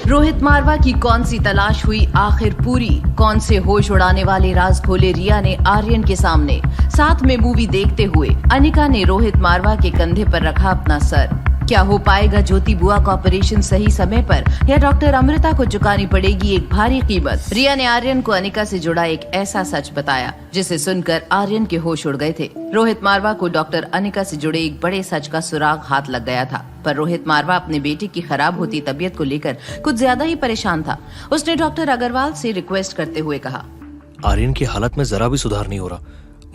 रोहित मारवा की कौन सी तलाश हुई आखिर पूरी? कौन से होश उड़ाने वाले राज खोले रिया ने आर्यन के सामने? साथ में मूवी देखते हुए अनिका ने रोहित मारवा के कंधे पर रखा अपना सर। क्या हो पाएगा ज्योति बुआ का ऑपरेशन सही समय पर, या डॉक्टर अमृता को चुकानी पड़ेगी एक भारी कीमत? रिया ने आर्यन को अनिका से जुड़ा एक ऐसा सच बताया जिसे सुनकर आर्यन के होश उड़ गए थे। रोहित मारवा को डॉक्टर अनिका से जुड़े एक बड़े सच का सुराग हाथ लग गया था, पर रोहित मारवा अपने बेटे की खराब होती तबीयत को लेकर कुछ ज्यादा ही परेशान था। उसने डॉक्टर अग्रवाल से रिक्वेस्ट करते हुए कहा, आर्यन की हालत में जरा भी सुधार नहीं हो रहा,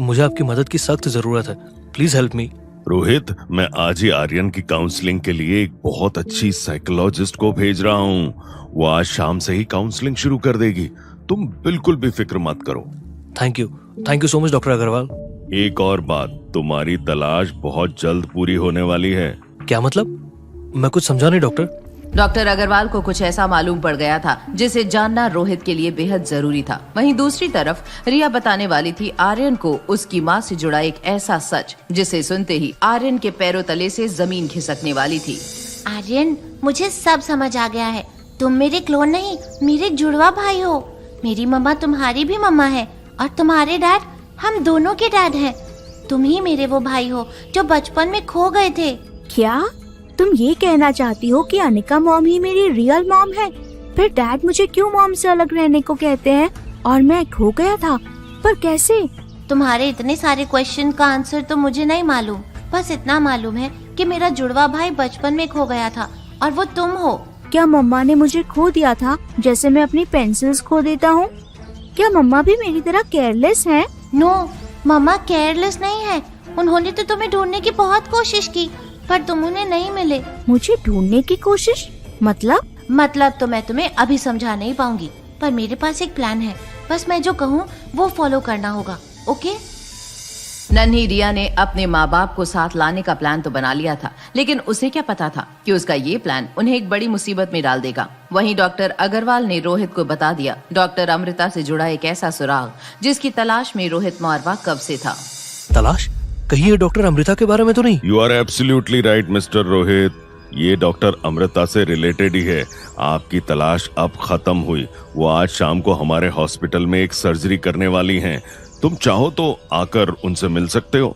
मुझे आपकी मदद की सख्त जरूरत है, प्लीज हेल्प मी। रोहित, मैं आज ही आर्यन की काउंसलिंग के लिए एक बहुत अच्छी साइकोलॉजिस्ट को भेज रहा हूँ। वो आज शाम से ही काउंसलिंग शुरू कर देगी, तुम बिल्कुल भी फिक्र मत करो। Thank you so much doctor Agarwal. एक और बात, तुम्हारी तलाश बहुत जल्द पूरी होने वाली है। क्या मतलब? मैं कुछ समझा नहीं डॉक्टर। डॉक्टर अग्रवाल को कुछ ऐसा मालूम पड़ गया था जिसे जानना रोहित के लिए बेहद जरूरी था। वहीं दूसरी तरफ रिया बताने वाली थी आर्यन को उसकी माँ से जुड़ा एक ऐसा सच जिसे सुनते ही आर्यन के पैरों तले से जमीन खिसकने वाली थी। आर्यन, मुझे सब समझ आ गया है। तुम मेरे क्लोन नहीं, मेरे जुड़वा भाई हो। मेरी मम्मा तुम्हारी भी मम्मा है और तुम्हारे डैड हम दोनों के डैड हैं। तुम ही मेरे वो भाई हो जो बचपन में खो गए थे। क्या तुम ये कहना चाहती हो कि अनिका मॉम ही मेरी रियल मॉम है? फिर डैड मुझे क्यों मॉम से अलग रहने को कहते हैं और मैं खो गया था, पर कैसे? तुम्हारे इतने सारे क्वेश्चन का आंसर तो मुझे नहीं मालूम, बस इतना मालूम है कि मेरा जुड़वा भाई बचपन में खो गया था और वो तुम हो। क्या मम्मा ने मुझे खो दिया था जैसे मैं अपनी पेंसिल्स खो देता हूँ? क्या मम्मा भी मेरी तरह केयरलेस हैं? नो, मम्मा केयरलेस नहीं है। उन्होंने तो तुम्हें ढूंढने की बहुत कोशिश की पर तुम उन्हें नहीं मिले। मुझे ढूंढने की कोशिश? मतलब तो मैं तुम्हें अभी समझा नहीं पाऊंगी, पर मेरे पास एक प्लान है। बस मैं जो कहूँ वो फॉलो करना होगा, ओके? नन्ही रिया ने अपने माँ बाप को साथ लाने का प्लान तो बना लिया था, लेकिन उसे क्या पता था कि उसका ये प्लान उन्हें एक बड़ी मुसीबत में डाल देगा। वहीं डॉक्टर अग्रवाल ने रोहित को बता दिया डॉक्टर अमृता से जुड़ा एक ऐसा सुराग जिसकी तलाश में रोहित मारवा कब से था। तलाश? कहीं ये डॉक्टर अमृता के बारे में तो नहीं? You are absolutely right mister Rohit, ये डॉक्टर अमृता से रिलेटेड ही है। आपकी तलाश अब खत्म हुई। वो आज शाम को हमारे हॉस्पिटल में एक सर्जरी करने वाली हैं। तुम चाहो तो आकर उनसे मिल सकते हो।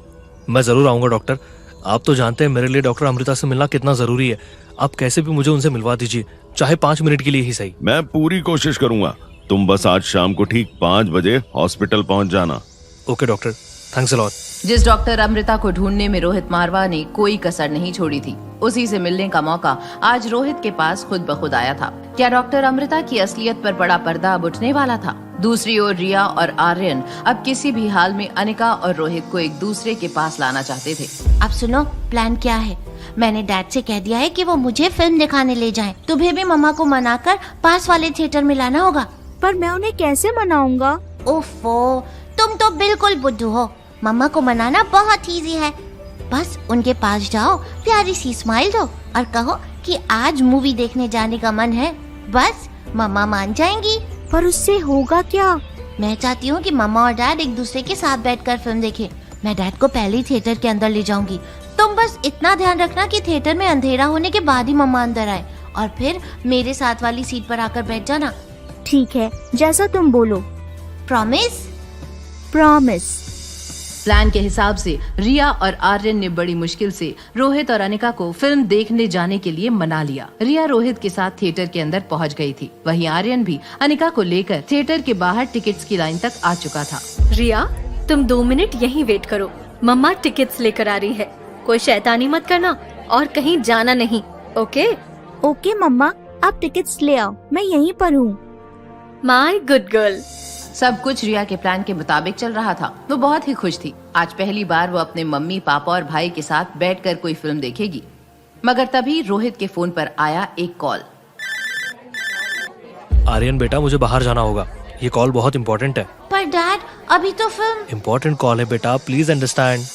मैं जरूर आऊंगा डॉक्टर। आप तो जानते हैं मेरे लिए डॉक्टर अमृता से मिलना कितना जरूरी है। आप कैसे भी मुझे उनसे मिलवा दीजिए, चाहे 5 मिनट के लिए ही सही। मैं पूरी कोशिश करूंगा। तुम बस आज शाम को ठीक 5 बजे हॉस्पिटल पहुंच जाना। Okay doctor, thanks a lot. जिस डॉक्टर अमृता को ढूंढने में रोहित मारवा ने कोई कसर नहीं छोड़ी थी, उसी से मिलने का मौका आज रोहित के पास खुद ब खुद आया था। क्या डॉक्टर अमृता की असलियत पर बड़ा पर्दा अब उठने वाला था? दूसरी ओर रिया और आर्यन अब किसी भी हाल में अनिका और रोहित को एक दूसरे के पास लाना चाहते थे। अब सुनो, प्लान क्या है? मैंने डैड से कह दिया है कि वो मुझे फिल्म दिखाने ले जाएं। तुम्हें भी मम्मा को मनाकर पास वाले थिएटर में लाना होगा। पर मैं उन्हें कैसे मनाऊंगा? ओफो, तुम तो बिल्कुल बुद्धू हो। मम्मा को मनाना बहुत इजी है। बस उनके पास जाओ, प्यारी सी स्माइल दो और कहो कि आज मूवी देखने जाने का मन है। बस मम्मा मान जाएंगी। पर उससे होगा क्या? मैं चाहती हूँ कि मम्मा और डैड एक दूसरे के साथ बैठकर फिल्म देखें। मैं डैड को पहले ही थिएटर के अंदर ले जाऊंगी। तुम बस इतना ध्यान रखना कि थिएटर में अंधेरा होने के बाद ही मम्मा अंदर आए और फिर मेरे साथ वाली सीट पर आकर बैठ जाना। ठीक है, जैसा तुम बोलो। प्रॉमिस? प्रॉमिस। प्लान के हिसाब से रिया और आर्यन ने बड़ी मुश्किल से रोहित और अनिका को फिल्म देखने जाने के लिए मना लिया। रिया रोहित के साथ थिएटर के अंदर पहुंच गई थी। वहीं आर्यन भी अनिका को लेकर थिएटर के बाहर टिकट्स की लाइन तक आ चुका था। रिया, तुम 2 मिनट यहीं वेट करो, मम्मा टिकट्स लेकर आ रही है। कोई शैतानी मत करना और कहीं जाना नहीं, ओके? ओके मम्मा, आप टिकट्स ले आओ, मैं यहीं पर हूँ। My good girl. सब कुछ रिया के प्लान के मुताबिक चल रहा था। वो बहुत ही खुश थी। आज पहली बार वो अपने मम्मी पापा और भाई के साथ बैठकर कोई फिल्म देखेगी। मगर तभी रोहित के फोन पर आया एक कॉल। आर्यन बेटा, मुझे बाहर जाना होगा, ये कॉल बहुत इम्पोर्टेंट है। पर डैड, अभी तो फिल्म। इम्पोर्टेंट कॉल है बेटा, प्लीज अंडरस्टैंड।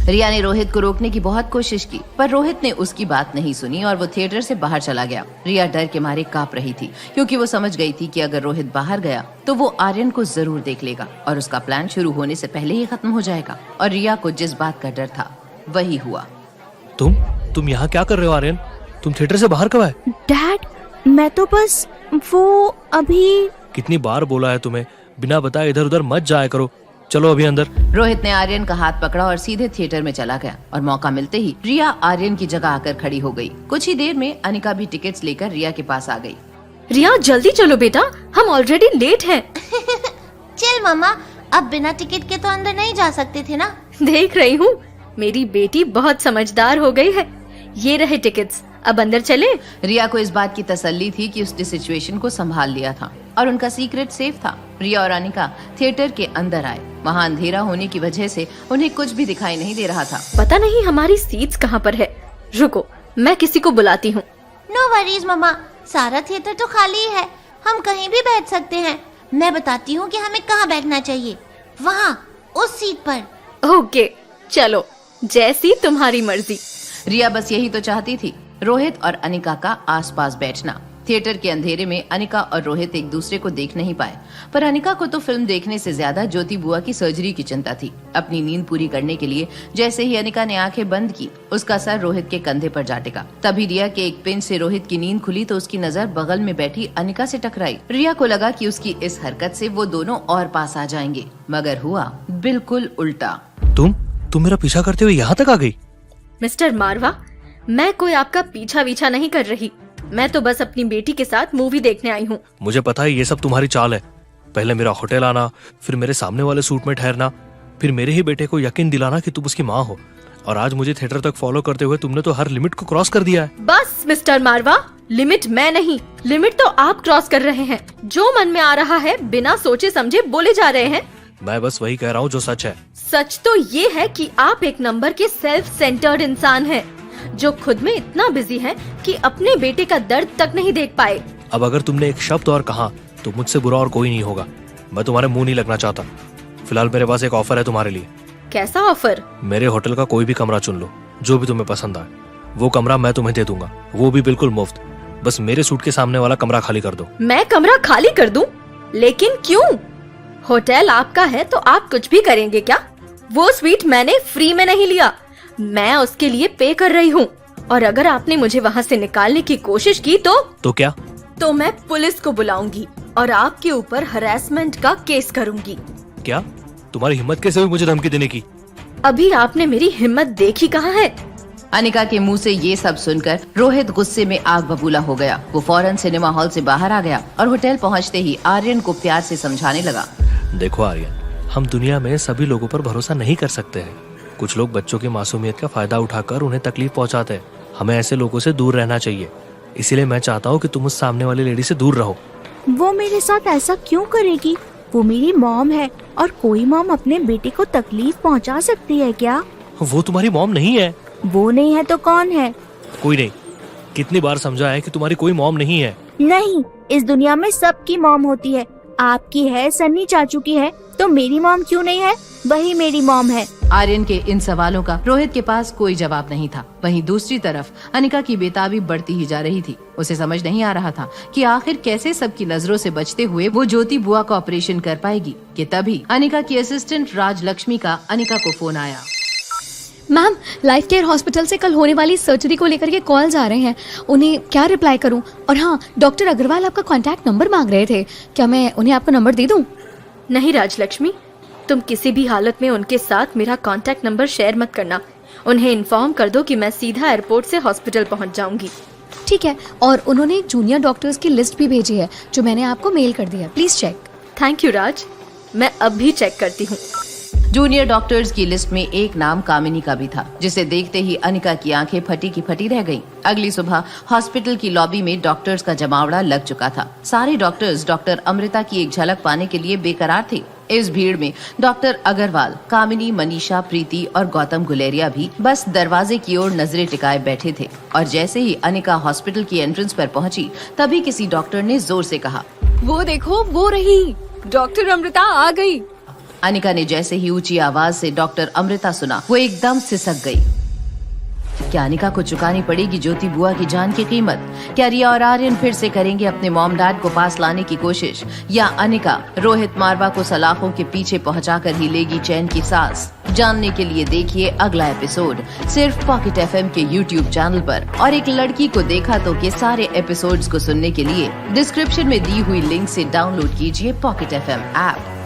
रिया ने रोहित को रोकने की बहुत कोशिश की, पर रोहित ने उसकी बात नहीं सुनी और वो थिएटर से बाहर चला गया। रिया डर के मारे कांप रही थी, क्योंकि वो समझ गई थी कि अगर रोहित बाहर गया तो वो आर्यन को जरूर देख लेगा और उसका प्लान शुरू होने से पहले ही खत्म हो जाएगा। और रिया को जिस बात का डर था वही हुआ। तुम यहाँ क्या कर रहे हो आर्यन? तुम थिएटर से बाहर कब आए? डैड, मैं तो बस वो अभी। कितनी बार बोला है तुम्हें, बिना बताए इधर उधर मत जाया करो। चलो अभी अंदर। रोहित ने आर्यन का हाथ पकड़ा और सीधे थिएटर में चला गया और मौका मिलते ही रिया आर्यन की जगह आकर खड़ी हो गई। कुछ ही देर में अनिका भी टिकट्स लेकर रिया के पास आ गई। रिया जल्दी चलो बेटा, हम ऑलरेडी लेट हैं। चल मम्मा, अब बिना टिकट के तो अंदर नहीं जा सकते थे ना। देख रही हूँ मेरी बेटी बहुत समझदार हो गई है। ये रहे टिकट्स, अब अंदर चले। रिया को इस बात की तसल्ली थी कि उसने सिचुएशन को संभाल लिया था और उनका सीक्रेट सेफ था। रिया और अनिका थिएटर के अंदर आए। वहाँ अंधेरा होने की वजह से उन्हें कुछ भी दिखाई नहीं दे रहा था। पता नहीं हमारी सीट्स कहाँ पर है। रुको, मैं किसी को बुलाती हूँ। नो वरीज मम्मा, सारा थिएटर तो खाली है, हम कहीं भी बैठ सकते हैं। मैं बताती हूँ कि हमें कहाँ बैठना चाहिए। वहाँ उस सीट पर। ओके चलो, जैसी तुम्हारी मर्जी। रिया बस यही तो चाहती थी, रोहित और अनिका का आसपास बैठना। थिएटर के अंधेरे में अनिका और रोहित एक दूसरे को देख नहीं पाए, पर अनिका को तो फिल्म देखने से ज्यादा ज्योति बुआ की सर्जरी की चिंता थी। अपनी नींद पूरी करने के लिए जैसे ही अनिका ने आंखें बंद की, उसका सर रोहित के कंधे पर जा टिका। तभी रिया के एक पिंच से रोहित की नींद खुली तो उसकी नजर बगल में बैठी अनिका से टकराई। रिया को लगा कि उसकी इस हरकत से वो दोनों और पास आ जाएंगे, मगर हुआ बिल्कुल उल्टा। तुम मेरा पीछा करते हुए यहाँ तक आ गई? मिस्टर मारवा, मैं कोई आपका पीछा वीछा नहीं कर रही। मैं तो बस अपनी बेटी के साथ मूवी देखने आई हूँ। मुझे पता है ये सब तुम्हारी चाल है। पहले मेरा होटल आना, फिर मेरे सामने वाले सूट में ठहरना, फिर मेरे ही बेटे को यकीन दिलाना कि तुम उसकी माँ हो, और आज मुझे थिएटर तक फॉलो करते हुए तुमने तो हर लिमिट को क्रॉस कर दिया है। बस मिस्टर मारवा, लिमिट मैं नहीं, लिमिट तो आप क्रॉस कर रहे हैं। जो मन में आ रहा है बिना सोचे समझे बोले जा रहे हैं। मैं बस वही कह रहा हूँ जो सच है। सच तो ये है कि आप एक नंबर के सेल्फ सेंटर्ड इंसान हैं, जो खुद में इतना बिजी है कि अपने बेटे का दर्द तक नहीं देख पाए। अब अगर तुमने एक शब्द और कहा तो मुझसे बुरा और कोई नहीं होगा। मैं तुम्हारे मुंह नहीं लगना चाहता। फिलहाल मेरे पास एक ऑफर है तुम्हारे लिए। कैसा ऑफर? मेरे होटल का कोई भी कमरा चुन लो, जो भी तुम्हें पसंद आए। वो कमरा मैं तुम्हें दे दूंगा, वो भी बिल्कुल मुफ्त। बस मेरे सूट के सामने वाला कमरा खाली कर दो। मैं कमरा खाली कर दूं? लेकिन क्यों? होटल आपका है तो आप कुछ भी करेंगे क्या? वो स्वीट मैंने फ्री में नहीं लिया, मैं उसके लिए पे कर रही हूँ। और अगर आपने मुझे वहाँ से निकालने की कोशिश की तो क्या? तो मैं पुलिस को बुलाऊंगी और आपके ऊपर हरासमेंट का केस करूंगी। क्या? तुम्हारी हिम्मत कैसे हुई मुझे धमकी देने की? अभी आपने मेरी हिम्मत देखी कहाँ है? अनिका के मुंह से ये सब सुनकर रोहित गुस्से में आग बबूला हो गया। वो फौरन सिनेमा हॉल से बाहर आ गया और होटल पहुंचते ही आर्यन को प्यार से समझाने लगा। देखो आर्यन, हम दुनिया में सभी लोगों पर भरोसा नहीं कर सकते हैं। कुछ लोग बच्चों की मासूमियत का फायदा उठाकर उन्हें तकलीफ पहुंचाते हैं। हमें ऐसे लोगों से दूर रहना चाहिए। इसीलिए मैं चाहता हूँ कि तुम उस सामने वाली लेडी से दूर रहो। वो मेरे साथ ऐसा क्यों करेगी? वो मेरी मॉम है और कोई मॉम अपने बेटे को तकलीफ पहुंचा सकती है क्या? वो तुम्हारी मॉम नहीं है। वो नहीं है तो कौन है? कोई नहीं। कितनी बार समझा है कि तुम्हारी कोई मॉम नहीं है। नहीं, इस दुनिया में सबकी मॉम होती है। आपकी है, सन्नी चाचू की है, तो मेरी मॉम क्यों नहीं है? वही मेरी मॉम है। आर्यन के इन सवालों का रोहित के पास कोई जवाब नहीं था। वहीं दूसरी तरफ अनिका की बेताबी बढ़ती ही जा रही थी। उसे समझ नहीं आ रहा था कि आखिर कैसे सबकी नजरों से बचते हुए वो ज्योति बुआ का ऑपरेशन कर पाएगी कि तभी अनिका की असिस्टेंट राजलक्ष्मी का अनिका को फोन आया। मैम, लाइफ केयर हॉस्पिटल से कल होने वाली सर्जरी को लेकर के कॉल्स आ रहे हैं। उन्हें क्या रिप्लाई करूं? और हाँ, डॉक्टर अग्रवाल आपका कांटेक्ट नंबर मांग रहे थे। क्या मैं उन्हें आपका नंबर दे दूं? नहीं राजलक्ष्मी, तुम किसी भी हालत में उनके साथ मेरा कांटेक्ट नंबर शेयर मत करना। उन्हें इन्फॉर्म कर दो कि मैं सीधा एयरपोर्ट से हॉस्पिटल पहुंच जाऊंगी। ठीक है। और उन्होंने एक जूनियर डॉक्टर्स की लिस्ट भी भेजी है जो मैंने आपको मेल कर दी है। Please check. Thank you Raj, मैं अब भी चेक करती हूँ। जूनियर डॉक्टर्स की लिस्ट में एक नाम कामिनी का भी था, जिसे देखते ही अनिका की आंखें फटी की फटी रह गईं। अगली सुबह हॉस्पिटल की लॉबी में डॉक्टर्स का जमावड़ा लग चुका था। सारे डॉक्टर्स डॉक्टर अमृता की एक झलक पाने के लिए बेकरार थे। इस भीड़ में डॉक्टर अग्रवाल, कामिनी, मनीषा, प्रीति और गौतम गुलेरिया भी बस दरवाजे की ओर नजरें टिकाए बैठे थे। और जैसे ही अनिका हॉस्पिटल की एंट्रेंस पर पहुंची, तभी किसी डॉक्टर ने जोर से कहा, वो देखो, वो रही, डॉक्टर अमृता आ गई। अनिका ने जैसे ही ऊंची आवाज से डॉक्टर अमृता सुना, वो एकदम सिसक गई। क्या अनिका को चुकानी पड़ेगी ज्योति बुआ की जान की कीमत? क्या रिया और आर्यन फिर से करेंगे अपने मॉम डैड को पास लाने की कोशिश, या अनिका रोहित मारवा को सलाखों के पीछे पहुंचाकर ही लेगी चैन की सांस? जानने के लिए देखिए अगला एपिसोड सिर्फ पॉकेट एफएम के YouTube चैनल पर। और एक लड़की को देखा तो के सारे एपिसोड्स को सुनने के लिए डिस्क्रिप्शन में दी हुई लिंक से डाउनलोड कीजिए पॉकेट एफएम ऐप।